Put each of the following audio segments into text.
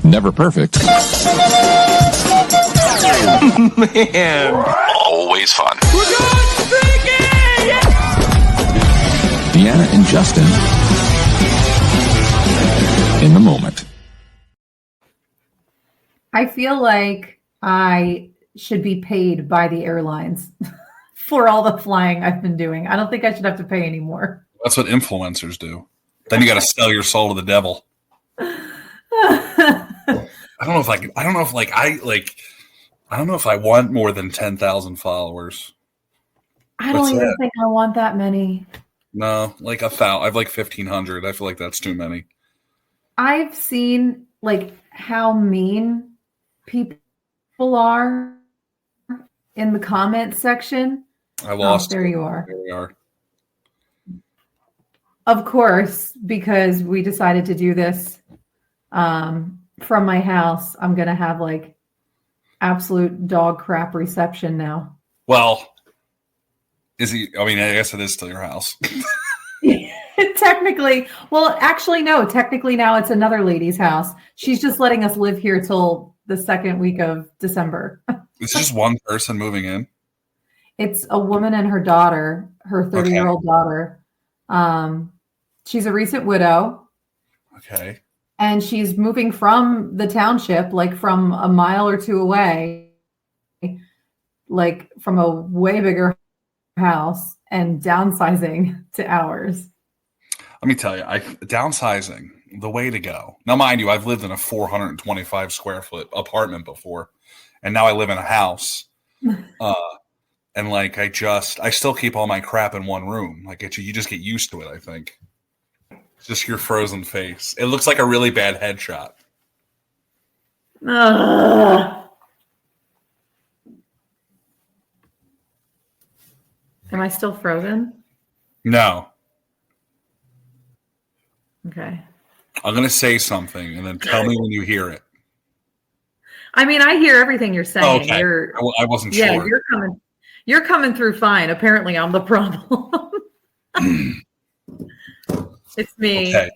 Never perfect. Man. Always fun. Deanna and Justin in the moment. I feel like I should be paid by the airlines for all the flying I've been doing. I don't think I should have to pay anymore. That's what influencers do. Then you got to sell your soul to the devil. I don't know if I want more than 10,000 followers. I don't even think I want that many. No, like 1,000. I've like 1,500. I feel like that's too many. I've seen like how mean people are in the comment section. I lost. There you are. There we are. Of course, because we decided to do this from my house, I'm going to have like absolute dog crap reception now. Well, I guess it is still your house. Technically, well, actually, no. Technically, now it's another lady's house. She's just letting us live here till the second week of December. It's just one person moving in? It's a woman and her daughter, her 30-year-old daughter. She's a recent widow. Okay. And she's moving from the township, like from a mile or two away, like from a way bigger house, and downsizing to ours. Let me tell you, downsizing, the way to go. Now, mind you, I've lived in a 425 square foot apartment before, and now I live in a house. And like, I still keep all my crap in one room. Like, you just get used to it, I think. It's just your frozen face. It looks like a really bad headshot. Am I still frozen? No. Okay. I'm going to say something, and then tell me when you hear it. I mean, I hear everything you're saying. Okay. I wasn't sure. Yeah, you're coming through fine. Apparently, I'm the problem. It's me. Okay.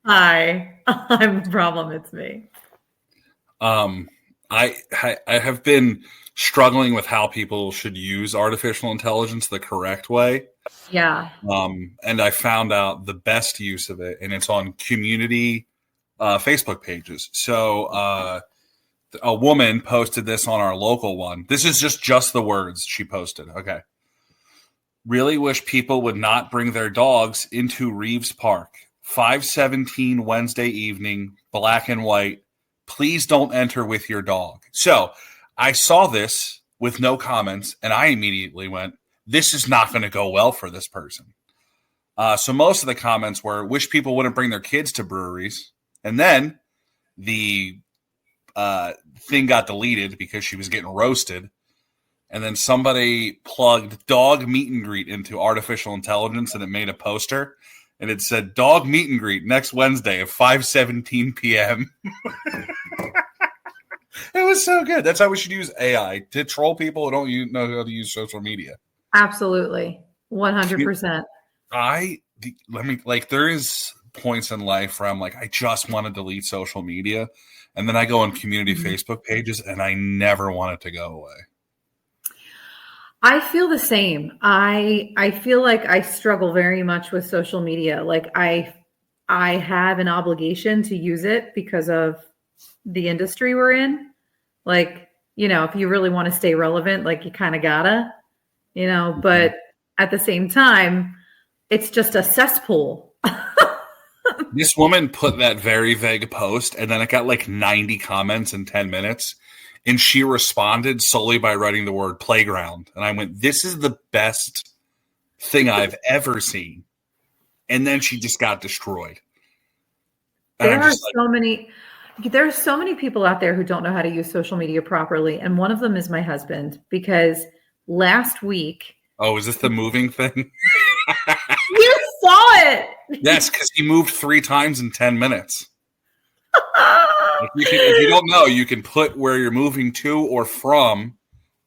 Hi. I'm the problem. It's me. I have been struggling with how people should use artificial intelligence the correct way. Yeah. And I found out the best use of it, and it's on community Facebook pages. So a woman posted this on our local one. This is just the words she posted. Okay. Really wish people would not bring their dogs into Reeves Park. 5:17 Wednesday evening, black and white. Please don't enter with your dog. So I saw this with no comments, and I immediately went, this is not going to go well for this person. So most of the comments were, wish people wouldn't bring their kids to breweries. And then the thing got deleted because she was getting roasted. And then somebody plugged dog meet and greet into artificial intelligence, and it made a poster. And it said, dog meet and greet next Wednesday at 5:17 p.m. It was so good. That's how we should use AI, to troll people who don't know how to use social media. Absolutely. 100%. There is points in life where I'm like, I just want to delete social media. And then I go on community Facebook pages, and I never want it to go away. I feel the same. I feel like I struggle very much with social media. Like I have an obligation to use it because of the industry we're in. Like, if you really want to stay relevant, like you kind of gotta, but at the same time, it's just a cesspool. This woman put that very vague post, and then it got like 90 comments in 10 minutes. And she responded solely by writing the word playground. And I went, this is the best thing I've ever seen. And then she just got destroyed. There are so many people out there who don't know how to use social media properly. And one of them is my husband, because last week. Oh, is this the moving thing? You saw it. Yes, because he moved 3 times in 10 minutes. If you don't know, you can put where you're moving to or from,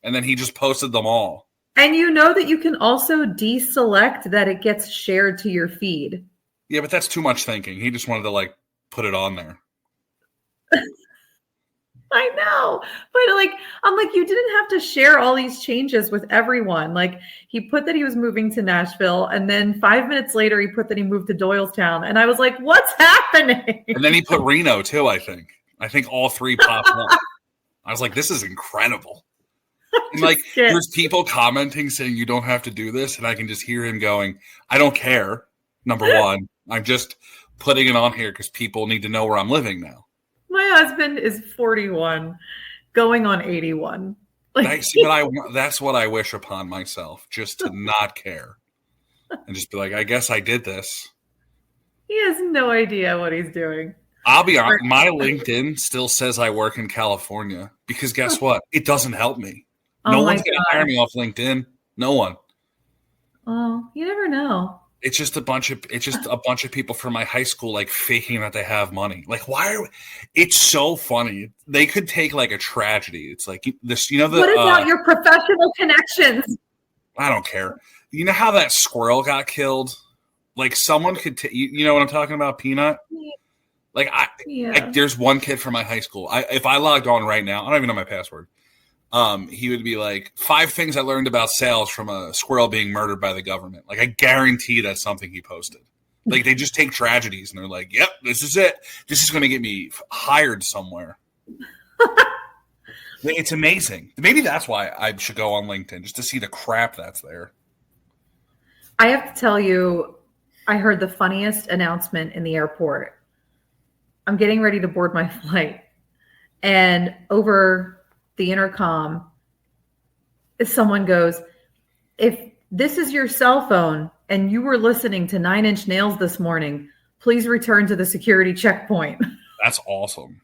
and then he just posted them all. And you know that you can also deselect that it gets shared to your feed. Yeah, but that's too much thinking. He just wanted to put it on there. I know. But like, I'm like, you didn't have to share all these changes with everyone. Like, he put that he was moving to Nashville, and then 5 minutes later, he put that he moved to Doylestown. And I was like, what's happening? And then he put Reno too, I think. I think all three popped up. I was like, this is incredible. And like, there's people commenting saying you don't have to do this. And I can just hear him going, I don't care. Number one, I'm just putting it on here because people need to know where I'm living now. My husband is 41, going on 81. Like, That's what I wish upon myself, just to not care. And just be like, I guess I did this. He has no idea what he's doing. I'll be honest, my LinkedIn still says I work in California because guess what? It doesn't help me. No one's going to hire me off LinkedIn. No one. Oh, you never know. It's just a bunch of people from my high school like faking that they have money. Like, it's so funny. They could take like a tragedy. It's like this, what about your professional connections? I don't care. You know how that squirrel got killed? Like someone could you know what I'm talking about, Peanut? Like there's one kid from my high school. If I logged on right now, I don't even know my password. He would be like 5 things I learned about sales from a squirrel being murdered by the government. Like I guarantee that's something he posted. Like they just take tragedies and they're like, yep, this is it. This is going to get me hired somewhere. It's amazing. Maybe that's why I should go on LinkedIn just to see the crap that's there. I have to tell you, I heard the funniest announcement in the airport. I'm getting ready to board my flight, and over the intercom, someone goes, if this is your cell phone and you were listening to Nine Inch Nails this morning, please return to the security checkpoint. That's awesome.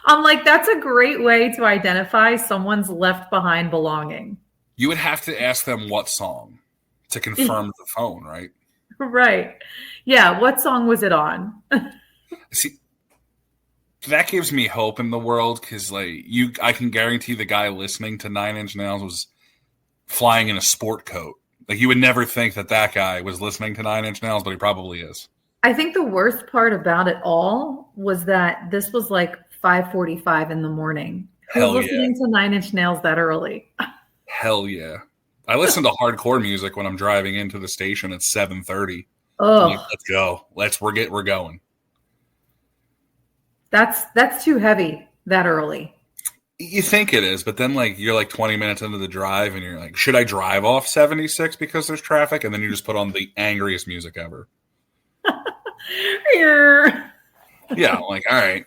I'm like, that's a great way to identify someone's left behind belonging. You would have to ask them what song to confirm the phone, right? Right. Yeah. What song was it on? See, that gives me hope in the world because, like, I can guarantee the guy listening to Nine Inch Nails was flying in a sport coat. Like, you would never think that guy was listening to Nine Inch Nails, but he probably is. I think the worst part about it all was that this was like 5:45 in the morning. Hell yeah. Listening to Nine Inch Nails that early. Hell yeah. I listen to hardcore music when I'm driving into the station at 7:30. Oh, like, let's go. We're going. That's too heavy that early. You think it is, but then like you're like 20 minutes into the drive and you're like, should I drive off 76 because there's traffic? And then you just put on the angriest music ever. Yeah, I'm like, all right.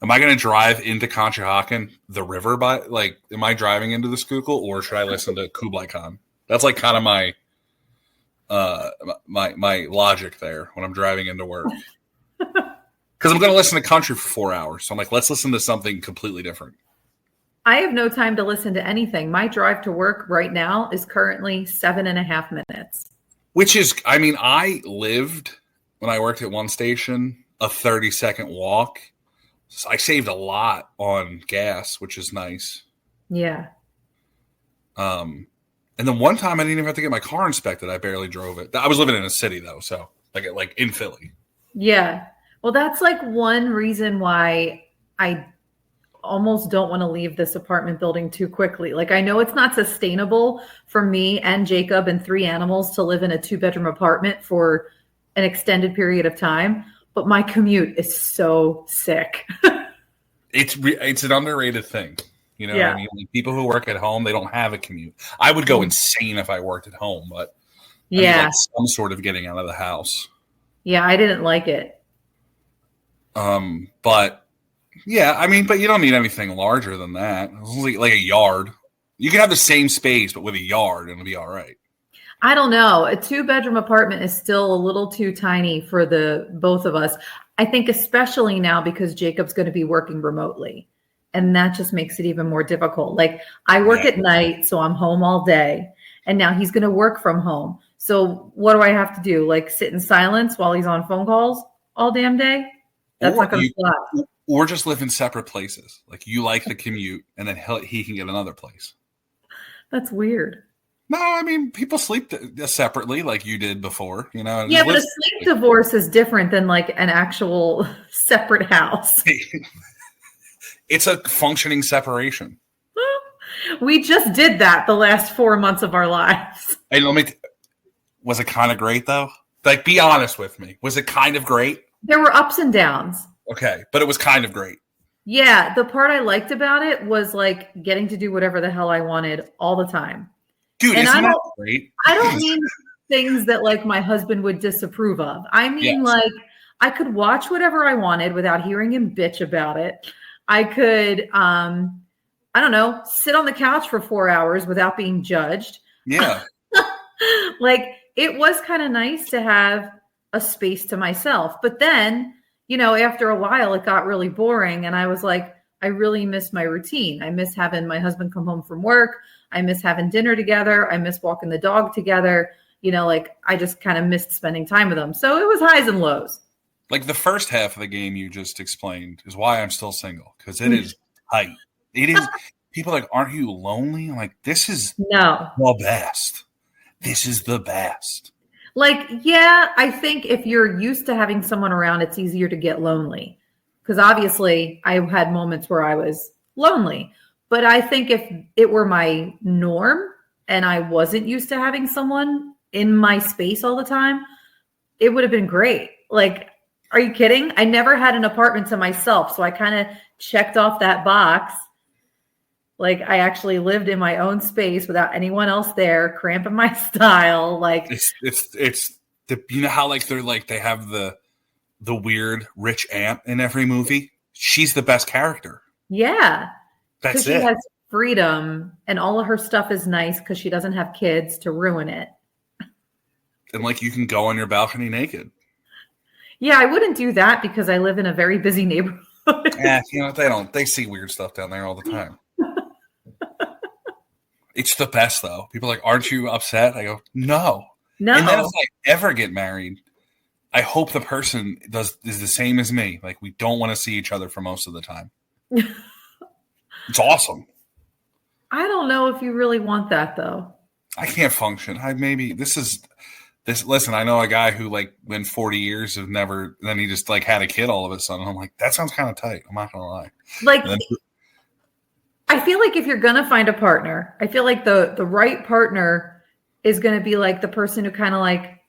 Am I going to drive into Conshohocken, the river am I driving into the Schuylkill, or should I listen to Kublai Khan? That's like kind of my my logic there when I'm driving into work. Because I'm going to listen to country for 4 hours. So I'm like, let's listen to something completely different. I have no time to listen to anything. My drive to work right now is currently 7.5 minutes. Which is, I mean, I lived, when I worked at one station, a 30-second walk. So I saved a lot on gas, which is nice. Yeah. And then one time I didn't even have to get my car inspected. I barely drove it. I was living in a city, though, so like in Philly. Yeah. Well, that's like one reason why I almost don't want to leave this apartment building too quickly. Like, I know it's not sustainable for me and Jacob and 3 animals to live in a 2-bedroom apartment for an extended period of time, but my commute is so sick. It's an underrated thing. You know yeah. what I mean? Like, people who work at home, they don't have a commute. I would go insane if I worked at home, but yeah, like some sort of getting out of the house. Yeah, I didn't like it. But yeah, I mean, but you don't need anything larger than that. Like a yard. You can have the same space, but with a yard, and it'll be all right. I don't know. A 2-bedroom apartment is still a little too tiny for the both of us. I think especially now because Jacob's going to be working remotely, and that just makes it even more difficult. Like, I work at night, so I'm home all day, and now he's going to work from home. So what do I have to do? Like, sit in silence while he's on phone calls all damn day? That's not going to fly. Or just live in separate places. Like, you like the commute, and then he can get another place. That's weird. No, I mean, people sleep separately like you did before, you know? Yeah, but a sleep divorce is different than like an actual separate house. It's a functioning separation. We just did that the last 4 months of our lives. And was it kind of great though? Like, be honest with me. Was it kind of great? There were ups and downs. Okay, but it was kind of great. Yeah, the part I liked about it was like getting to do whatever the hell I wanted all the time. Dude, and isn't that great? I don't mean things that like my husband would disapprove of. I mean, like I could watch whatever I wanted without hearing him bitch about it. I could, I don't know, sit on the couch for 4 hours without being judged. Yeah. Like it was kind of nice to have a space to myself. But then, you know, after a while, it got really boring. And I was like, I really miss my routine. I miss having my husband come home from work. I miss having dinner together. I miss walking the dog together. You know, like I just kind of missed spending time with them. So it was highs and lows. Like the first half of the game you just explained is why I'm still single, because it is tight. It is. People are like, aren't you lonely? I'm like, this is the best. This is the best. Like, yeah, I think if you're used to having someone around, it's easier to get lonely. Because obviously I had moments where I was lonely. But I think if it were my norm and I wasn't used to having someone in my space all the time, it would have been great. Like, are you kidding? I never had an apartment to myself. So I kind of checked off that box. Like I actually lived in my own space without anyone else there, cramping my style. Like it's the, you know how like they're like they have the weird rich aunt in every movie. She's the best character. Yeah, that's it. She has freedom, and all of her stuff is nice because she doesn't have kids to ruin it. And like you can go on your balcony naked. Yeah, I wouldn't do that because I live in a very busy neighborhood. Yeah, you know they see weird stuff down there all the time. It's the best, though. People are like, aren't you upset? I go, no. And then if I ever get married, I hope the person is the same as me. Like, we don't want to see each other for most of the time. It's awesome. I don't know if you really want that, though. I can't function. Listen, I know a guy who, like, went 40 years of never, then he just, like, had a kid all of a sudden. I'm like, that sounds kind of tight. I'm not going to lie. Like, I feel like if you're going to find a partner, I feel like the right partner is going to be like the person who kind of like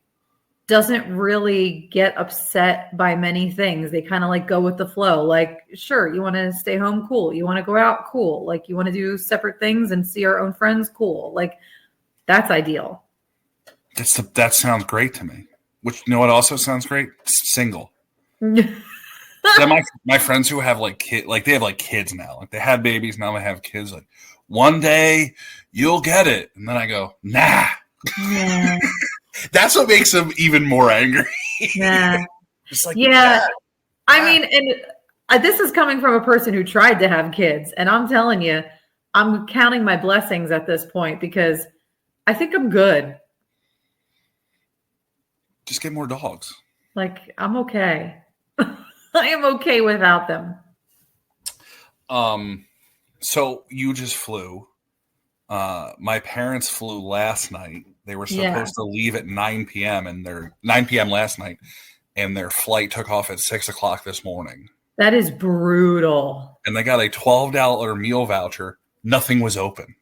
doesn't really get upset by many things. They kind of like go with the flow. Like, sure, you want to stay home? Cool. You want to go out? Cool. Like you want to do separate things and see our own friends? Cool. Like that's ideal. That sounds great to me. Which, you know what also sounds great? Single. Yeah, my friends who have like kids, like they have like kids now, like they had babies, now they have kids. Like one day you'll get it, and then I go, nah. Yeah. That's what makes them even more angry. Yeah, Just like yeah. I mean, and this is coming from a person who tried to have kids, and I'm telling you, I'm counting my blessings at this point because I think I'm good. Just get more dogs. Like I'm okay. I am okay without them. So you just flew. My parents flew last night. They were supposed to leave at 9 p.m. and their 9 p.m. last night, and their flight took off at 6 o'clock this morning. That is brutal. And they got a $12 meal voucher. Nothing was open.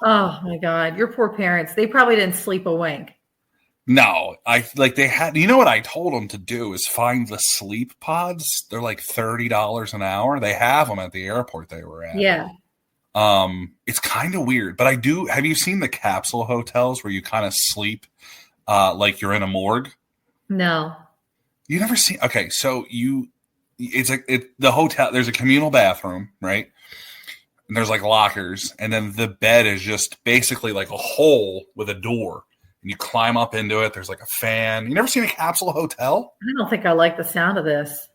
Oh my God. Your poor parents. They probably didn't sleep a wink. No, they had, you know what I told them to do is find the sleep pods. They're like $30 an hour. They have them at the airport they were at. Yeah. It's kind of weird, but have you seen the capsule hotels where you kind of sleep, like you're in a morgue? No. You never seen, okay. So the hotel, there's a communal bathroom, right? And there's like lockers, and then the bed is just basically like a hole with a door. And you climb up into it. There's like a fan. You never seen a capsule hotel? I don't think I like the sound of this.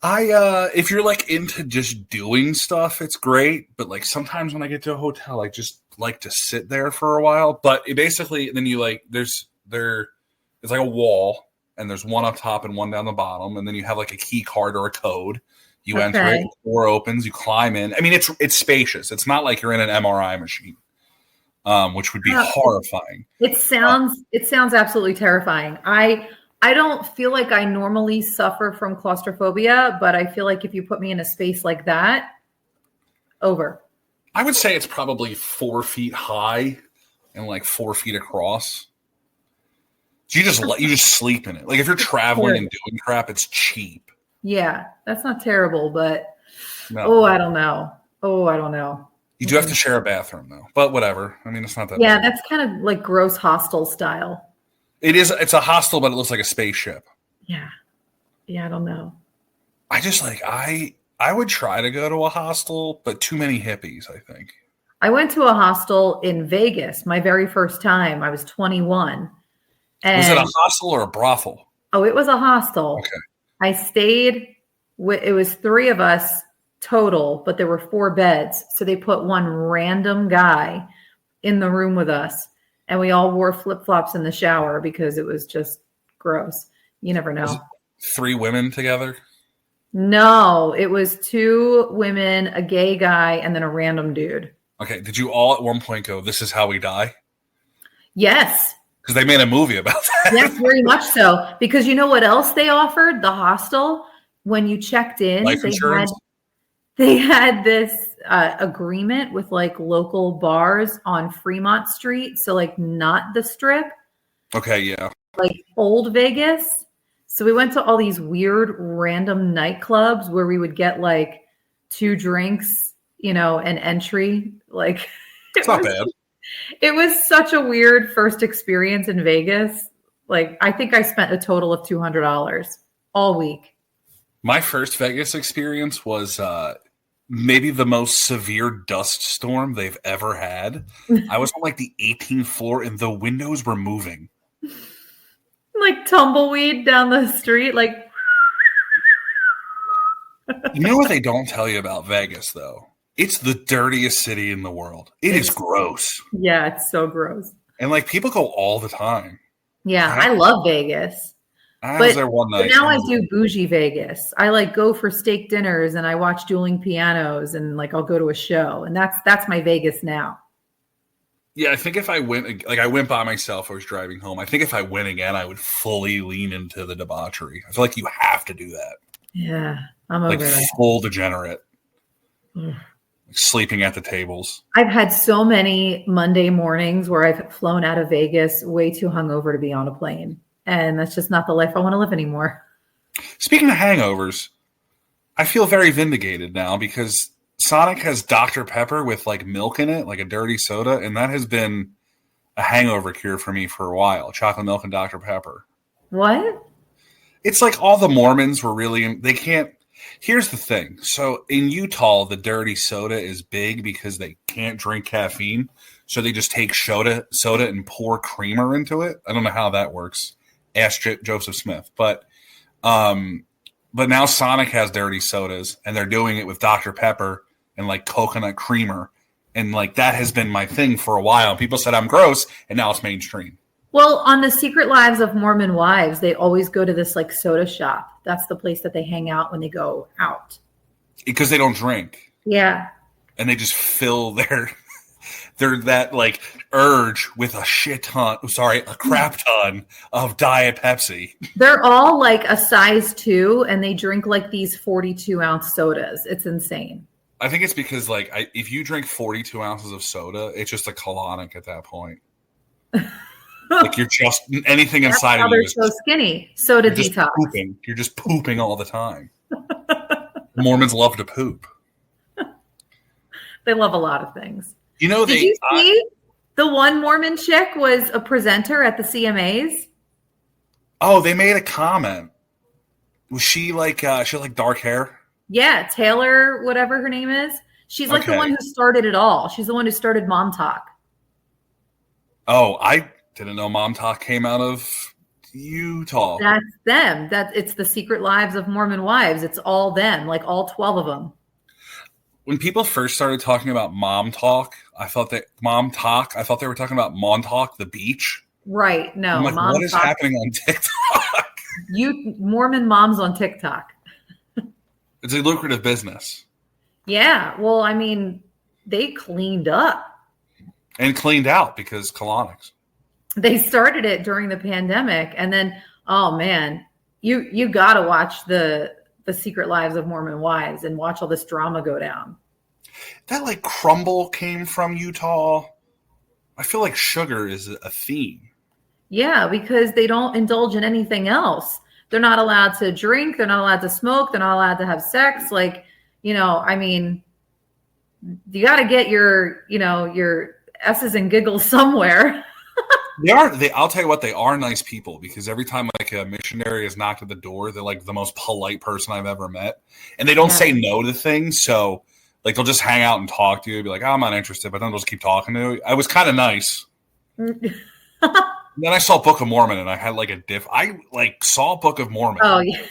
If you're like into just doing stuff, it's great. But like sometimes when I get to a hotel, I just like to sit there for a while. But it basically, then you like, it's like a wall, and there's one up top and one down the bottom. And then you have like a key card or a code. You enter it, the door opens, you climb in. I mean, it's spacious. It's not like you're in an MRI machine. Which would be horrifying. It sounds absolutely terrifying. I I don't feel like I normally suffer from claustrophobia, but I feel like if you put me in a space like that, over. I would say it's probably 4 feet high and like 4 feet across. So you just sleep in it. Like if you're traveling and doing crap, it's cheap. Yeah, that's not terrible, but No. I don't know. I don't know. You do have to share a bathroom though, but whatever. I mean, it's not that. Yeah, bad. that's kind of like gross hostel style. It is. It's a hostel, but it looks like a spaceship. Yeah. Yeah, I don't know. I just like I would try to go to a hostel, but too many hippies, I think. I went to a hostel in Vegas my very first time. I was 21. And Was it a hostel or a brothel? Oh, it was a hostel. Okay. I stayed with, it was 3 of us total, but there were 4 beds. So they put one random guy in the room with us, and we all wore flip-flops in the shower because it was just gross. You never know. 3 women together? No, it was 2 women, a gay guy, and then a random dude. Okay. Did you all at one point go, "This is how we die"? Yes. Because they made a movie about that. Yes, very much so. Because you know what else they offered? The hostel, when you checked in, Life insurance? they had this agreement with like local bars on Fremont Street. So like not the Strip, Okay. Yeah. like old Vegas. So we went to all these weird random nightclubs where we would get like 2 drinks, an entry. Like It's not bad. it was such a weird first experience in Vegas. Like I think I spent a total of $200 all week. My first Vegas experience was maybe the most severe dust storm they've ever had. I was on like the 18th floor and the windows were moving. Like tumbleweed down the street, like You know what they don't tell you about Vegas, though? It's the dirtiest city in the world. It is gross. yeah, it's so gross. And like people go all the time. Yeah, I love Vegas. I was there one night. But now I do bougie Vegas. I like go for steak dinners and I watch dueling pianos and like I'll go to a show, and that's my Vegas now. Yeah, I think if I went, like I went by myself, I was driving home. I think if I went again, I would fully lean into the debauchery. I feel like you have to do that. Yeah, I'm over Like that. full degenerate. Ugh. Like sleeping at the tables. I've had so many Monday mornings where I've flown out of Vegas way too hungover to be on a plane. And that's just not the life I want to live anymore. Speaking of hangovers, I feel very vindicated now because Sonic has Dr. Pepper with like milk in it, like a dirty soda, and that has been a hangover cure for me for a while. Chocolate milk and Dr. Pepper. What? It's like all the Mormons were really, they can't. Here's the thing. So in Utah, the dirty soda is big because they can't drink caffeine. So they just take soda and pour creamer into it. I don't know how that works. Ask Joseph Smith. But now Sonic has dirty sodas, and they're doing it with Dr. Pepper and like coconut creamer. And like that has been my thing for a while. People said I'm gross, and now it's mainstream. Well, on the Secret Lives of Mormon Wives, they always go to this like soda shop. That's the place that they hang out when they go out. Because they don't drink. Yeah. And they just fill their that like urge with a crap ton of Diet Pepsi. They're all like a size 2, and they drink like these 42-ounce sodas. It's insane. I think it's because like if you drink 42 ounces of soda, it's just a colonic at that point. Like you're just anything inside of you is so skinny. Soda you're just detox. pooping. You're just pooping all the time. Mormons love to poop. They love a lot of things. You know, Did you see the one Mormon chick was a presenter at the CMAs? Oh, they made a comment. Was she like she had like dark hair? Yeah, Taylor, whatever her name is. She's like the one who started it all. She's the one who started Mom Talk. Oh, I didn't know Mom Talk came out of Utah. That's them. It's the Secret Lives of Mormon Wives. It's all them, like all 12 of them. When people first started talking about Mom Talk, I thought they were talking about Montauk, the beach. Right. No. I'm like, Mom what is Talk. happening on TikTok? Mormon moms on TikTok. It's a lucrative business. Yeah. Well, I mean, they cleaned up. And cleaned out because colonics. They started it during the pandemic, and then Oh man, you got to watch the Secret Lives of Mormon Wives and watch all this drama go down. That like crumble came from Utah. I feel like sugar is a theme. Yeah, because they don't indulge in anything else. They're not allowed to drink. They're not allowed to smoke. They're not allowed to have sex. Like, I mean, you got to get your S's and giggles somewhere. I'll tell you what, they are nice people, because every time like a missionary is knocked at the door, they're like the most polite person I've ever met. And they don't say no to things. So like they'll just hang out and talk to you, be like, oh, I'm not interested, but then they'll just keep talking to you. I was kind of nice. Then I saw Book of Mormon and I had like I like saw Book of Mormon. Oh yeah.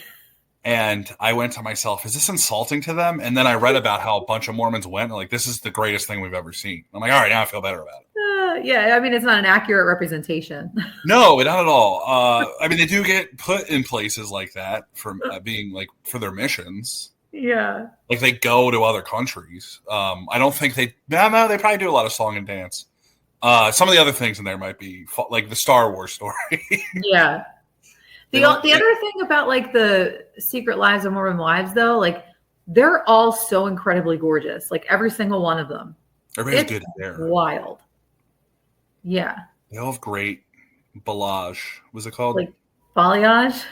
And I went to myself, is this insulting to them? And then I read about how a bunch of Mormons went, and like, this is the greatest thing we've ever seen. I'm like, all right, now I feel better about it. Yeah, I mean, it's not an accurate representation. No, not at all. I mean, they do get put in places like that for being like for their missions. Yeah. Like they go to other countries. I don't think they probably do a lot of song and dance. Some of the other things in there might be like the Star Wars story. Yeah. The other thing about like the Secret Lives of Mormon Wives, though, like they're all so incredibly gorgeous. Like every single one of them. Everybody's good hair. Wild. Yeah. They all have great balayage. What's it called? Like balayage?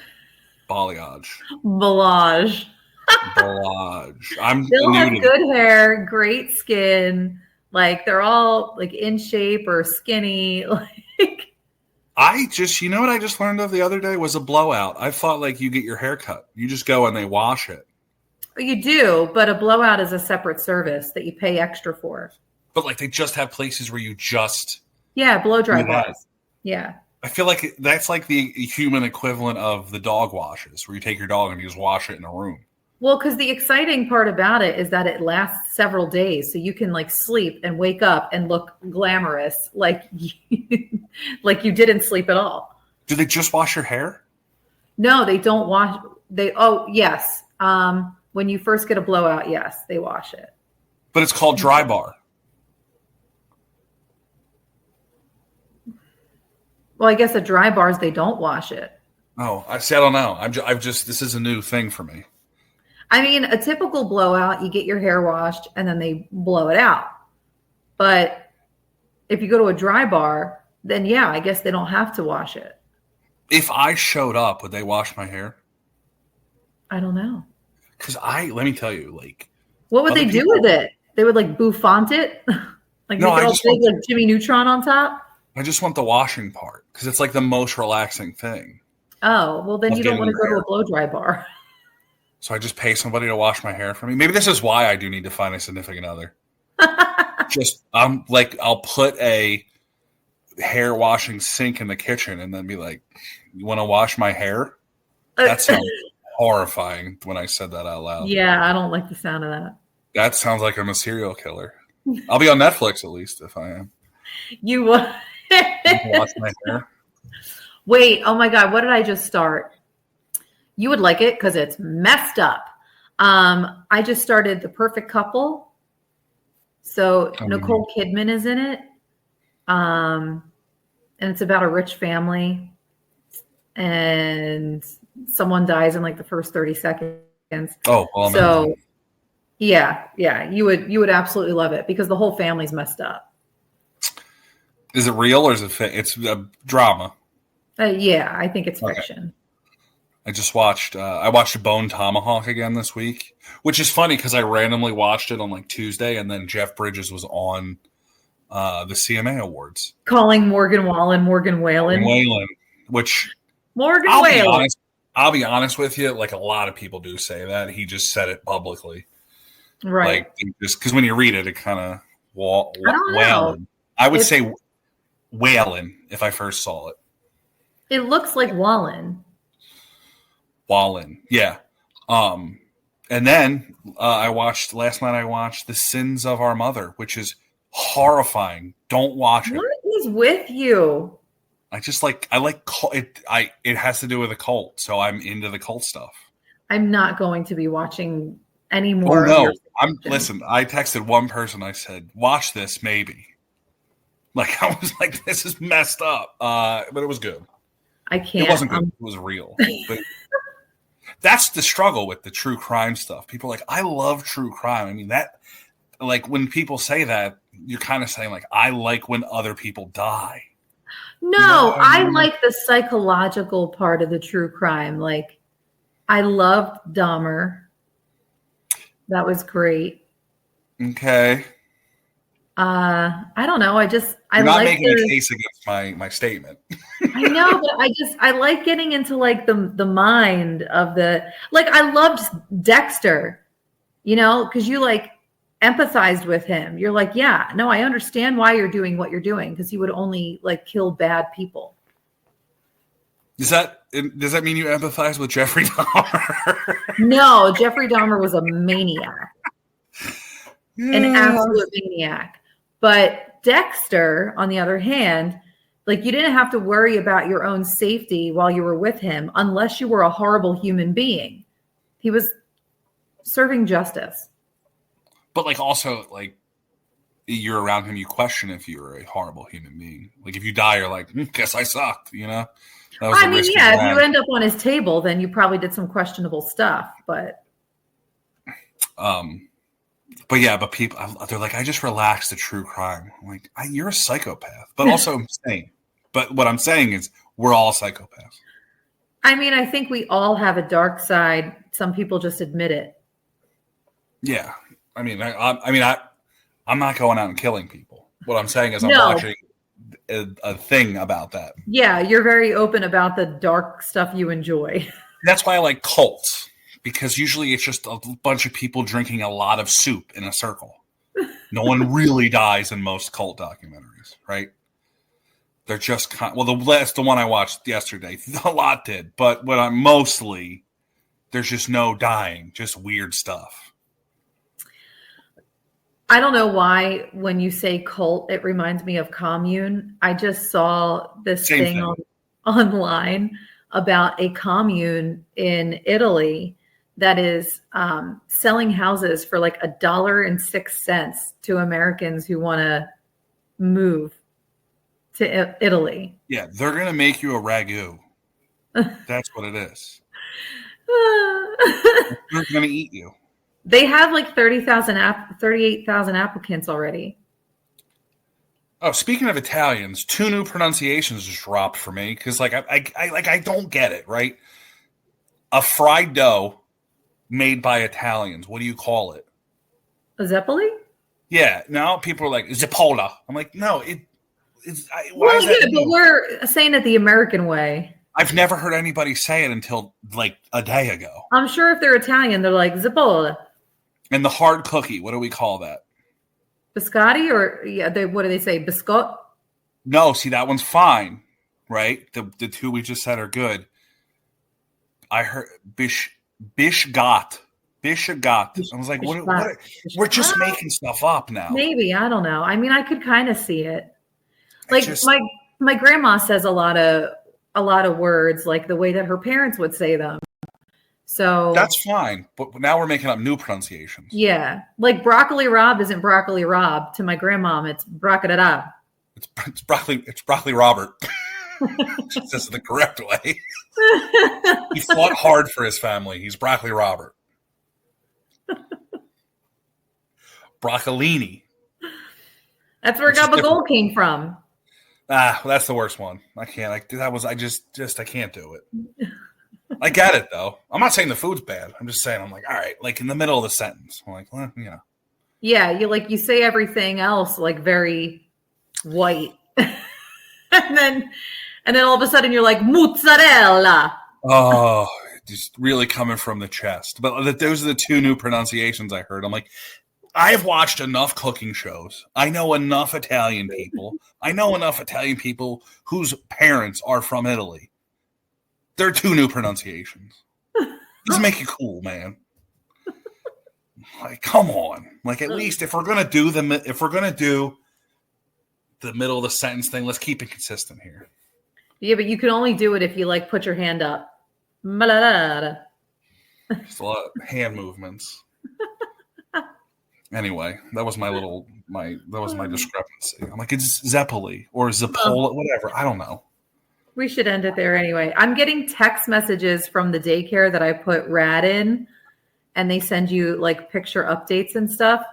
Balayage. Balayage. I'm They'll have good hair, great skin. Like they're all like in shape or skinny. Like you know what I just learned of the other day was a blowout. I thought like you get your hair cut. You just go and they wash it. You do, but a blowout is a separate service that you pay extra for. But like they just have places where you just blow dry bars. Yeah. I feel like that's like the human equivalent of the dog washes, where you take your dog and you just wash it in a room. Well, because the exciting part about it is that it lasts several days, so you can like sleep and wake up and look glamorous, like like you didn't sleep at all. Do they just wash your hair? No, they don't wash. Yes. When you first get a blowout, yes, they wash it. But it's called dry bar. Well, I guess at dry bars they don't wash it. Oh, I don't know. I've just this is a new thing for me. I mean, a typical blowout, you get your hair washed and then they blow it out. But if you go to a dry bar, then yeah, I guess they don't have to wash it. If I showed up, would they wash my hair? I don't know. Because let me tell you, like, what would they do with it? They would like bouffant it, like no, make it all big, like Jimmy Neutron on top. I just want the washing part because it's like the most relaxing thing. Oh, well, then you don't want to go to a blow dry bar. So I just pay somebody to wash my hair for me. Maybe this is why I do need to find a significant other. I'll put a hair washing sink in the kitchen and then be like, you want to wash my hair? That sounds horrifying when I said that out loud. Yeah, I don't like the sound of that. That sounds like I'm a serial killer. I'll be on Netflix at least if I am. You will. Wash my hair. Wait, oh my God, what did I just start? You would like it because it's messed up. I just started The Perfect Couple. So Nicole Kidman is in it. And it's about a rich family. And someone dies in like the first 30 seconds. Oh, well, so yeah, you would absolutely love it because the whole family's messed up. Is it real or is it fake? It's a drama. Yeah, I think it's fiction. I just watched Bone Tomahawk again this week, which is funny because I randomly watched it on like Tuesday, and then Jeff Bridges was on the CMA Awards. Calling Morgan Whalen. Which Morgan Whalen. I'll be honest with you, like a lot of people do say that. He just said it publicly. Right. Like, just because when you read it, it kind of Whalen. I would say Whalen if I first saw it. It looks like Wallen. Wallen, yeah. And then last night I watched The Sins of Our Mother, which is horrifying. Don't watch it. What is with you? I like it. It has to do with a cult, so I'm into the cult stuff. I'm not going to be watching any more. Oh no! Listen. I texted one person. I said, "Watch this, maybe." Like I was like, "This is messed up," but it was good. I can't. It wasn't good. It was real. But that's the struggle with the true crime stuff. People are like, I love true crime. I mean, that, like, when people say that, you're kind of saying, like, I like when other people die. No, You know what I I mean? like the psychological part of the true crime. Like, I loved Dahmer. That was great. Okay. I don't know. I You're not like making a case against my statement. I know, but I like getting into like the mind of the, like, I loved Dexter, you know, because you like empathized with him. You're like, yeah, no, I understand why you're doing what you're doing, because he would only like kill bad people. Does that mean you empathize with Jeffrey Dahmer? No, Jeffrey Dahmer was a maniac, an absolute maniac. But Dexter, on the other hand, like, you didn't have to worry about your own safety while you were with him unless you were a horrible human being. He was serving justice. But, like, also, like, you're around him, you question if you're a horrible human being. Like, if you die, you're like, guess I sucked, you know? That was I the mean, risk yeah, you if you ran. end up on his table, then you probably did some questionable stuff. But yeah, but people, they're like, I just relaxed the true crime. I'm like, you're a psychopath, but also insane. But what I'm saying is, we're all psychopaths. I mean, I think we all have a dark side. Some people just admit it. Yeah, I mean, I'm not going out and killing people. What I'm saying is, I'm No. watching a thing about that. Yeah, you're very open about the dark stuff you enjoy. That's why I like cults, because usually it's just a bunch of people drinking a lot of soup in a circle. No one really dies in most cult documentaries, right? They're just the one I watched yesterday. A lot did, but what I'm mostly, there's just no dying, just weird stuff. I don't know why when you say cult, it reminds me of commune. I just saw this Same thing online about a commune in Italy that is selling houses for like $1.06 to Americans who want to move to Italy. Yeah, they're going to make you a ragu. That's what it is. They're going to eat you. They have like 38,000 applicants already. Oh, speaking of Italians, 2 new pronunciations just dropped for me because, like, I don't get it. Right, a fried dough made by Italians. What do you call it? A Zeppeli? Yeah. Now people are like Zippola. I'm like, no. Well, yeah, but we're saying it the American way. I've never heard anybody say it until like a day ago. I'm sure if they're Italian, they're like Zippola. And the hard cookie, what do we call that? Biscotti, or what do they say? Biscot? No, see, that one's fine, right? The 2 we just said are good. I heard Bishgat. I was like, what? We're just making stuff up now. Maybe, I don't know. I mean, I could kind of see it. Like, my grandma says a lot of words like the way that her parents would say them. So that's fine, but now we're making up new pronunciations. Yeah, like broccoli Rob isn't broccoli Rob to my grandmom. It's broccoli Rob. It's broccoli Robert. This is the correct way. He fought hard for his family. He's broccoli Robert. Broccolini. That's where Gabagool came from. Well, that's the worst one. I can't. I can't do it. I get it though. I'm not saying the food's bad. I'm just saying, I'm like, all right, like in the middle of the sentence. I'm like, well, you know. Yeah, you say everything else like very white. and then all of a sudden you're like mozzarella. Oh, just really coming from the chest. But those are the 2 new pronunciations I heard. I'm like, I've watched enough cooking shows. I know enough Italian people. I know enough Italian people whose parents are from Italy. There are 2 new pronunciations. Just make it cool, man. Like, come on. Like, at least if we're gonna do the middle of the sentence thing, let's keep it consistent here. Yeah, but you can only do it if you like put your hand up. Just a lot of hand movements. Anyway, that was my discrepancy. I'm like, it's Zeppeli or Zippola, whatever. I don't know. We should end it there anyway. I'm getting text messages from the daycare that I put Rad in, and they send you like picture updates and stuff.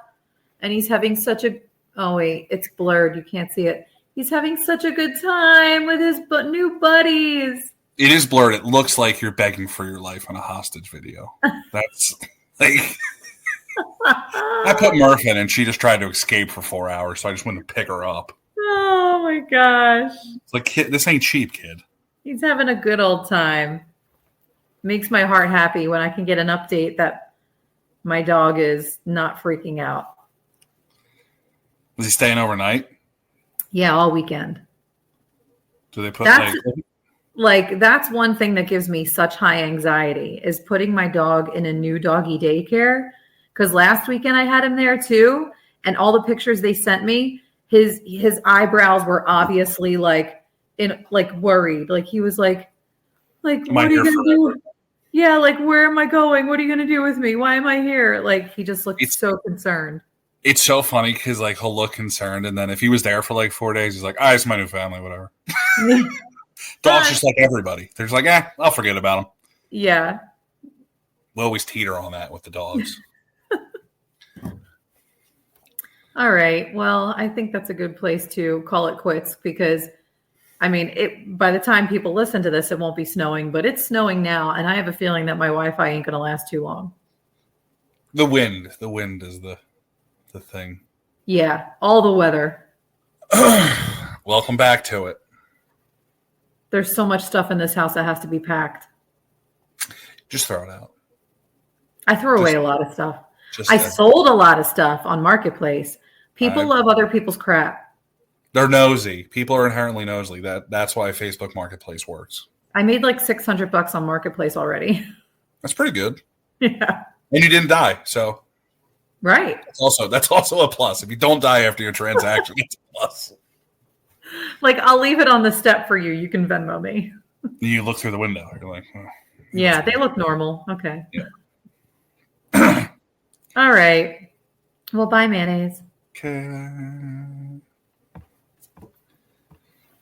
And he's having such a, oh wait, it's blurred. You can't see it. He's having such a good time with his new buddies. It is blurred. It looks like you're begging for your life on a hostage video. That's like, I put Murph in and she just tried to escape for 4 hours. So I just went to pick her up. Oh my gosh. It's like, kid, this ain't cheap, kid. He's having a good old time. Makes my heart happy when I can get an update that my dog is not freaking out. Was he staying overnight? Yeah, all weekend. Do they put that's one thing that gives me such high anxiety is putting my dog in a new doggy daycare. Because last weekend I had him there too, and all the pictures they sent me, his eyebrows were obviously like worried. Like he was like what are you gonna do? Yeah, like where am I going? What are you gonna do with me? Why am I here? Like he just looked so concerned. It's so funny because like he'll look concerned, and then if he was there for like 4 days, he's like, it's my new family, whatever. Dogs just like everybody. They're just like, I'll forget about them. Yeah. We always teeter on that with the dogs. All right. Well, I think that's a good place to call it quits because, I mean, by the time people listen to this, it won't be snowing, but it's snowing now, and I have a feeling that my Wi-Fi ain't going to last too long. The wind is the thing. Yeah, all the weather. Welcome back to it. There's so much stuff in this house that has to be packed. Just throw it out. I threw away a lot of stuff. I sold a lot of stuff on Marketplace. People love other people's crap. They're nosy. People are inherently nosy. That's why Facebook Marketplace works. I made like $600 on Marketplace already. That's pretty good. Yeah. And you didn't die, so. Right. That's also a plus. If you don't die after your transaction, it's a plus. Like, I'll leave it on the step for you. You can Venmo me. You look through the window. You're like, yeah, they look normal. Okay. Yeah. All right. Well, bye, mayonnaise. Okay.